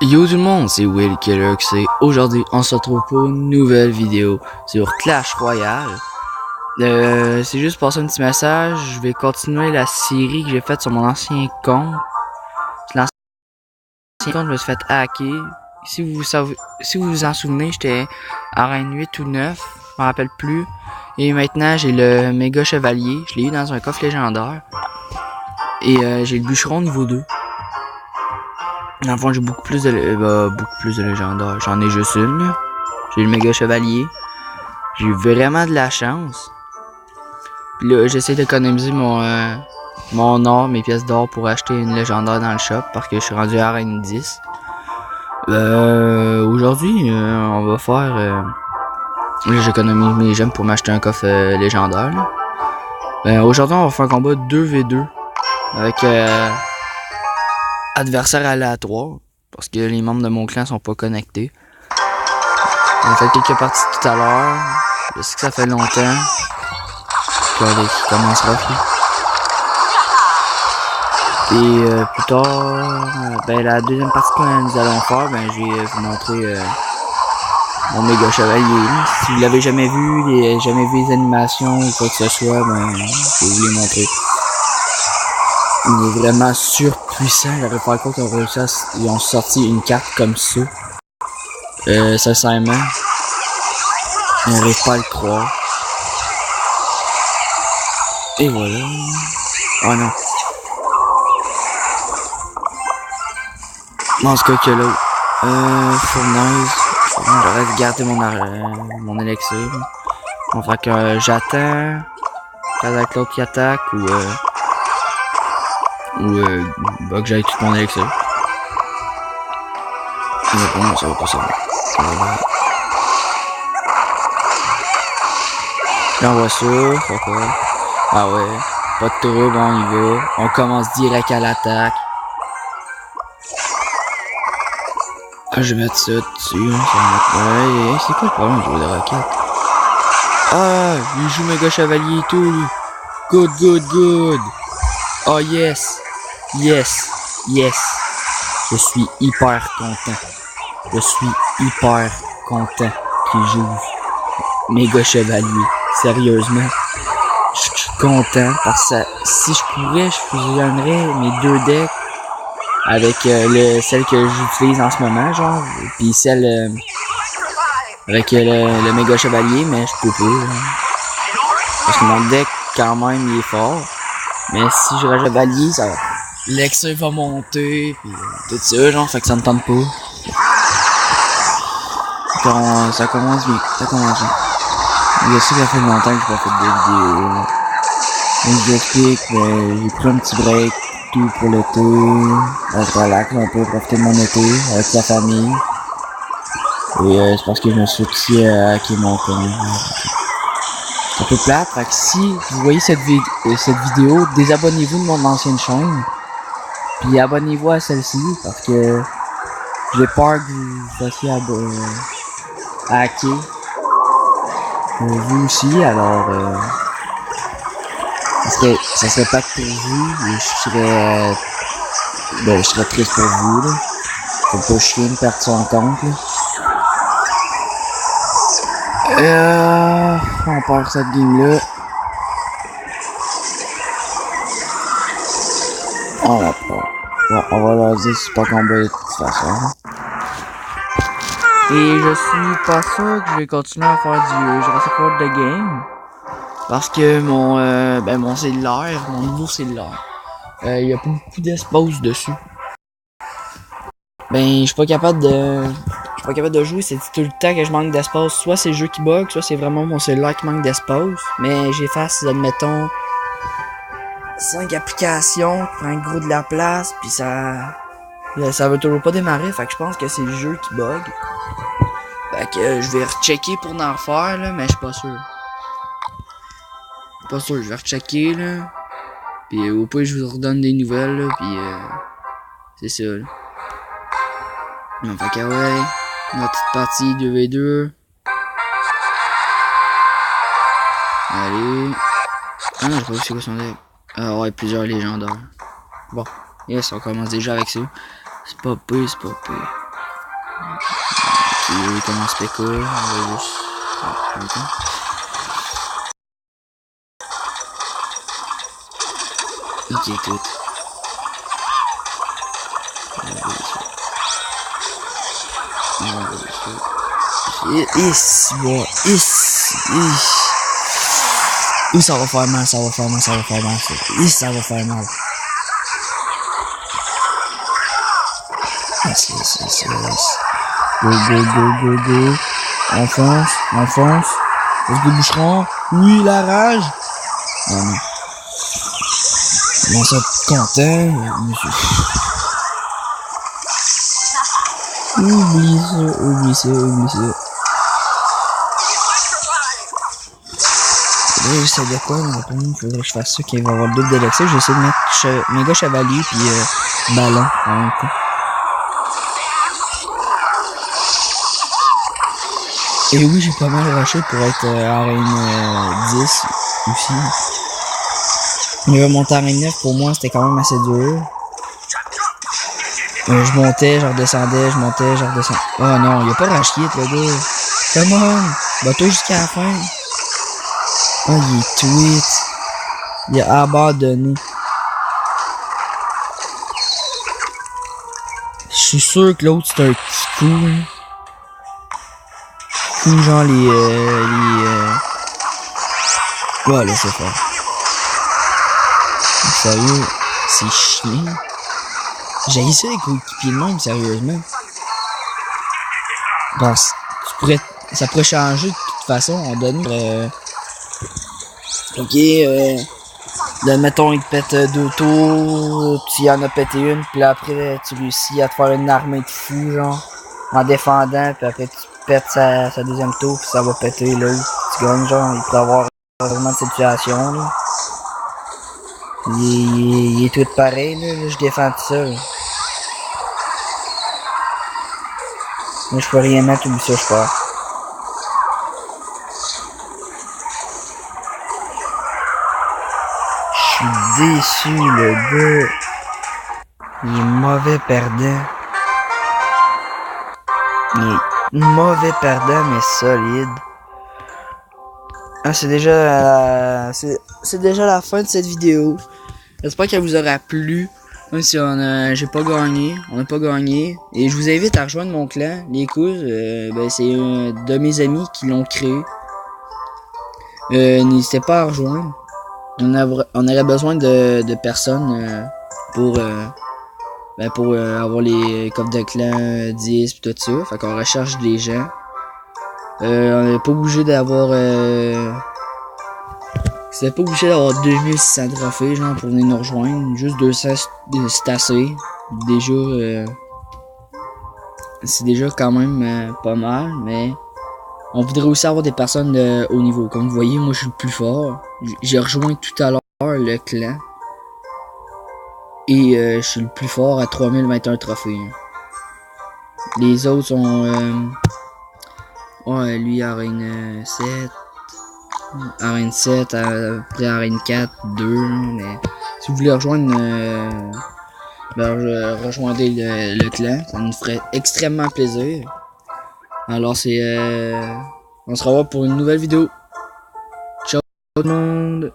Yo tout le monde, c'est Will Killer XC. Aujourd'hui, on se retrouve pour une nouvelle vidéo sur Clash Royale. C'est juste pour passer un petit message. Je vais continuer la série que j'ai faite sur mon ancien compte. L'ancien compte, je me suis fait hacker. Si vous vous en souvenez, j'étais à Reine 8 ou 9, je m'en rappelle plus. Et maintenant, j'ai le méga chevalier. Je l'ai eu dans un coffre légendaire. Et j'ai le bûcheron niveau 2. Dans le fond, j'ai beaucoup plus de légendaires. J'en ai juste une, là. J'ai le méga chevalier. J'ai eu vraiment de la chance. Puis là, j'essaie d'économiser mon or, mes pièces d'or pour acheter une légendaire dans le shop parce que je suis rendu à Reine 10. Aujourd'hui, on va faire... là, j'économise mes gemmes pour m'acheter un coffre légendaire. Aujourd'hui, on va faire un combat 2v2 avec adversaire aléatoire parce que les membres de mon clan sont pas connectés. On a fait quelques parties tout à l'heure. Je sais que ça fait longtemps. Allez, qui commencera. Et plus tard, la deuxième partie que nous allons faire, je vais vous montrer mon méga chevalier. Si vous l'avez jamais vu, jamais vu les animations ou quoi que ce soit, je vais vous les montrer. Il est vraiment surpuissant. J'aurais pas compte qu'on réussi ils ont sorti une carte comme ça. Sincèrement, on n'arrive pas à le croire. Et voilà. Oh non. Non, ce que là. Fournaise. J'aurais dû garder mon élixir. On va que j'attends. Avec l'autre qui attaque ou que j'aille tout mon élixir. Mais pour moi, ça va pas ça. Là, on voit ça. Pourquoi? Ah ouais. Pas de trouble, on y va. On commence direct à l'attaque. Ah, je vais mettre ça dessus. Ouais, c'est quoi le problème de jouer de roquette? Ah, il joue méga chevalier et tout, lui. Good. Oh yes. Yes. Je suis hyper content qu'il joue méga chevalier. Sérieusement. Je suis content parce que si je pourrais, je fusionnerais mes deux decks avec celle que j'utilise en ce moment, genre, puis celle avec le méga chevalier, mais je peux pas. Parce que mon deck, quand même, il est fort. Mais si je rajoute chevalier, l'Excel va monter, pis tout ça, genre, fait que ça me tente pas. Ça commence bien. Je sais que ça fait longtemps que j'ai pas fait de vidéos. Donc je vous explique, j'ai pris un petit break, tout pour l'été. Je relaxe un peu, profiter de mon été avec la famille. Et c'est parce que je me suis aussi hacké mon compte. C'est un peu plate, fait que si vous voyez cette vidéo, désabonnez-vous de mon ancienne chaîne. Puis abonnez-vous à celle-ci parce que j'ai peur que vous fassiez hacker. Vous aussi, alors ça serait pas pour vous et je serais triste pour vous là. C'est pas chier de perdre son compte là. On perd cette game là. On la perd. Bon, on va leur dire c'est pas combat de toute façon. Et je suis pas sûr que je vais continuer à faire du Jurassic World de game. Parce que mon cellulaire, mon nouveau cellulaire, il y a pas beaucoup d'espace dessus. Je suis pas capable de jouer, c'est tout le temps que je manque d'espace. Soit c'est le jeu qui bug, soit c'est vraiment mon cellulaire qui manque d'espace. Mais j'efface, admettons, 5 applications qui prennent gros de la place, puis ça veut toujours pas démarrer, fait que je pense que c'est le jeu qui bug. Fait que je vais rechecker pour en refaire là, mais je suis pas sûr. Je vais rechecker là. Puis au pire je vous redonne des nouvelles là, puis c'est ça là. Donc fait que ouais, notre petite partie 2v2. Allez. Ah non, j'ai pas vu c'est quoi son deck. Ah ouais, plusieurs légendaires. Bon, yes, on commence déjà avec ça. C'est pas pire, c'est pas pire. Ok, il commence PK. On va juste... Ok, tout. Ça va faire mal, ça va faire mal, ça va faire mal. Ça va faire mal. Go, go, go, go, go. On fonce, on fonce. Est-ce que boucheron? Oui, la rage. Non, non. Comment ça, content, monsieur? Oublie ça, oublie ça, oublie ça. Là, je sais de quoi, mais pour moi, il faudrait que je fasse ça, qu'il va y avoir le double d'Alexis. Je vais essayer de mettre méga chevalier puis ballon en même temps. Et oui, j'ai pas mal rushé pour être arène 10 aussi. Mais monter à arène 9, pour moi, c'était quand même assez dur. Je montais, je redescendais, je montais, je redescendais. Oh non, il a pas rush hit, le gars. Come on! Va-toi jusqu'à la fin. Oh, il est tweet. Il a abandonné. Je suis sûr que l'autre, c'est un petit coup. Hein. Coup, genre Ouais, là, c'est fort. Sérieux, c'est chiant. J'ai essayé les coéquipiers de même, sérieusement. Bon, ça pourrait changer de toute façon, en donné. Ok, là, mettons, il te pète 2 tours, tu en as pété une, puis là, après, tu réussis à te faire une armée de fou, genre, en défendant, puis après, tu pètes sa deuxième tour, puis ça va péter, là, tu gagnes, genre, il peut y avoir vraiment de situation, là. Il est tout pareil, là, je défends tout ça, là. Moi, je peux rien mettre, oublie ça, je pars. Je suis déçu, le gars. Il est mauvais perdant. Il est mauvais perdant, mais solide. Ah, c'est déjà la fin de cette vidéo. J'espère qu'elle vous aura plu. Même si j'ai pas gagné, on n'a pas gagné. Et je vous invite à rejoindre mon clan, les coups. C'est un de mes amis qui l'ont créé. N'hésitez pas à rejoindre. On aurait besoin de personnes pour avoir les coffres de clan 10 pis tout ça. Fait qu'on recherche des gens. On n'est pas obligé d'avoir c'est pas obligé d'avoir 2600 trophées genre pour venir nous rejoindre. Juste 200 c'est assez. Déjà c'est déjà quand même pas mal, mais on voudrait aussi avoir des personnes de haut niveau. Comme vous voyez, moi je suis le plus fort. J'ai rejoint tout à l'heure le clan. Et je suis le plus fort à 3021 trophées. Les autres sont ouais, lui arène 7. Arène 7, après arène 4, 2. Mais si vous voulez rejoindre rejoindre le clan, ça nous ferait extrêmement plaisir. Alors on se revoit pour une nouvelle vidéo. Ciao tout le monde.